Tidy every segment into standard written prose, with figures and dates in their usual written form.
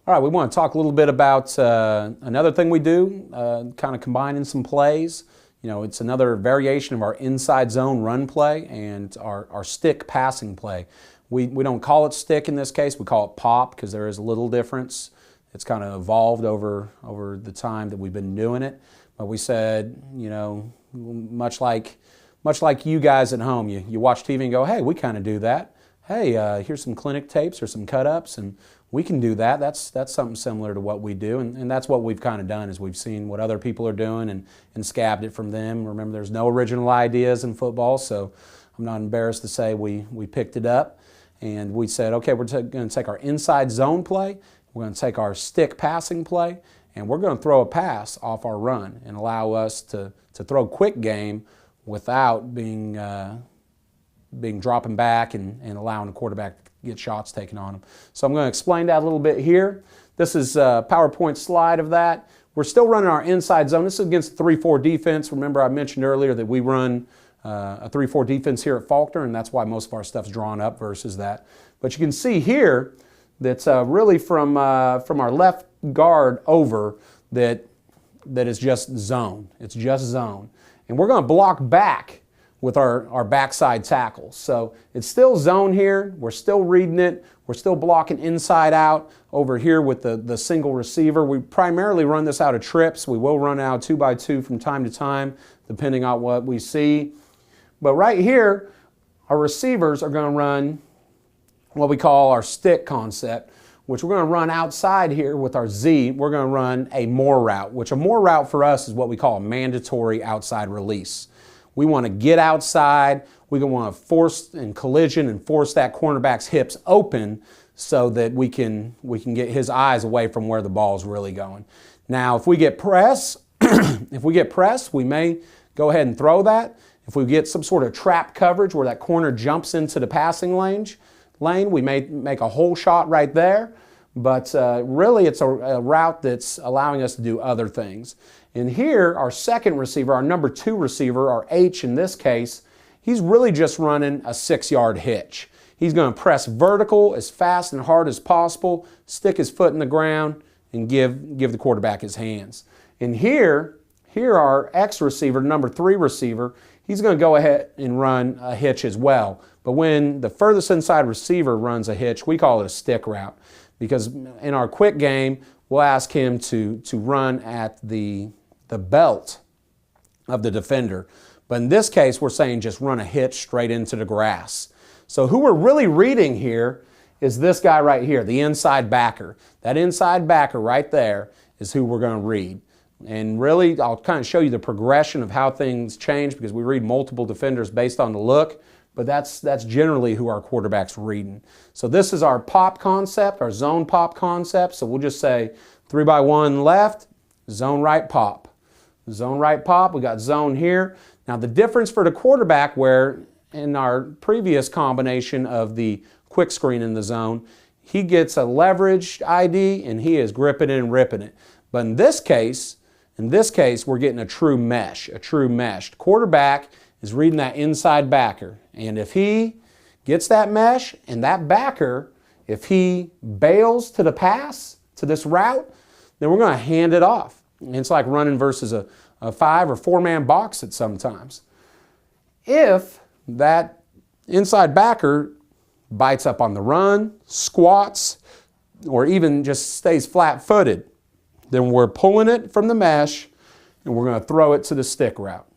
All right, we want to talk a little bit about another thing we do, kind of combining some plays. You know, it's another variation of our inside zone run play and our stick passing play. We don't call it stick in this case, we call it pop because there is a little difference. It's kind of evolved over the time that we've been doing it. But we said, you know, much like you guys at home, you watch TV and go, hey, we kind of do that. Hey, here's some clinic tapes or some cut-ups, and we can do that. That's something similar to what we do, and that's what we've kind of done is we've seen what other people are doing and scabbed it from them. Remember, there's no original ideas in football, so I'm not embarrassed to say we picked it up, and we said, okay, we're going to take our inside zone play, we're going to take our stick passing play, and we're going to throw a pass off our run and allow us to throw quick game without being dropping back and allowing the quarterback to get shots taken on them. So I'm going to explain that a little bit here. This is a PowerPoint slide of that. We're still running our inside zone. This is against 3-4 defense. Remember I mentioned earlier that we run a 3-4 defense here at Faulkner, and that's why most of our stuff's drawn up versus that. But you can see here that's really from our left guard over that is just zone. It's just zone. And we're going to block back with our backside tackles. So it's still zone here. We're still reading it. We're still blocking inside out over here with the single receiver. We primarily run this out of trips. We will run out 2x2 from time to time, depending on what we see. But right here, our receivers are going to run what we call our stick concept, which we're going to run outside here with our Z. We're going to run a more route, which a more route for us is what we call a mandatory outside release. We want to get outside. We want to force and collision and force that cornerback's hips open so that we can get his eyes away from where the ball is really going. Now, if we get press, we may go ahead and throw that. If we get some sort of trap coverage where that corner jumps into the passing lane, we may make a hole shot right there. But really, it's a route that's allowing us to do other things. And here, our second receiver, our number 2 receiver, our H in this case, he's really just running a 6-yard hitch. He's going to press vertical as fast and hard as possible, stick his foot in the ground, and give the quarterback his hands. And here our X receiver, number 3 receiver, he's going to go ahead and run a hitch as well. But when the furthest inside receiver runs a hitch, we call it a stick route. Because in our quick game, we'll ask him to run at the belt of the defender. But in this case, we're saying just run a hitch straight into the grass. So who we're really reading here is this guy right here, the inside backer. That inside backer right there is who we're going to read. And really, I'll kind of show you the progression of how things change because we read multiple defenders based on the look. But that's generally who our quarterback's reading. So this is our pop concept, our zone pop concept. So we'll just say 3x1 left, zone right pop. Zone right pop, we got zone here. Now the difference for the quarterback where in our previous combination of the quick screen in the zone, he gets a leveraged ID and he is gripping it and ripping it. But in this case, we're getting a true mesh, The quarterback is reading that inside backer. And if he gets that mesh and that backer, if he bails to the pass, to this route, then we're going to hand it off. And it's like running versus a 5 or 4-man box at sometimes. If that inside backer bites up on the run, squats, or even just stays flat-footed, then we're pulling it from the mesh and we're going to throw it to the stick route.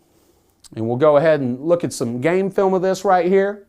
And we'll go ahead and look at some game film of this right here.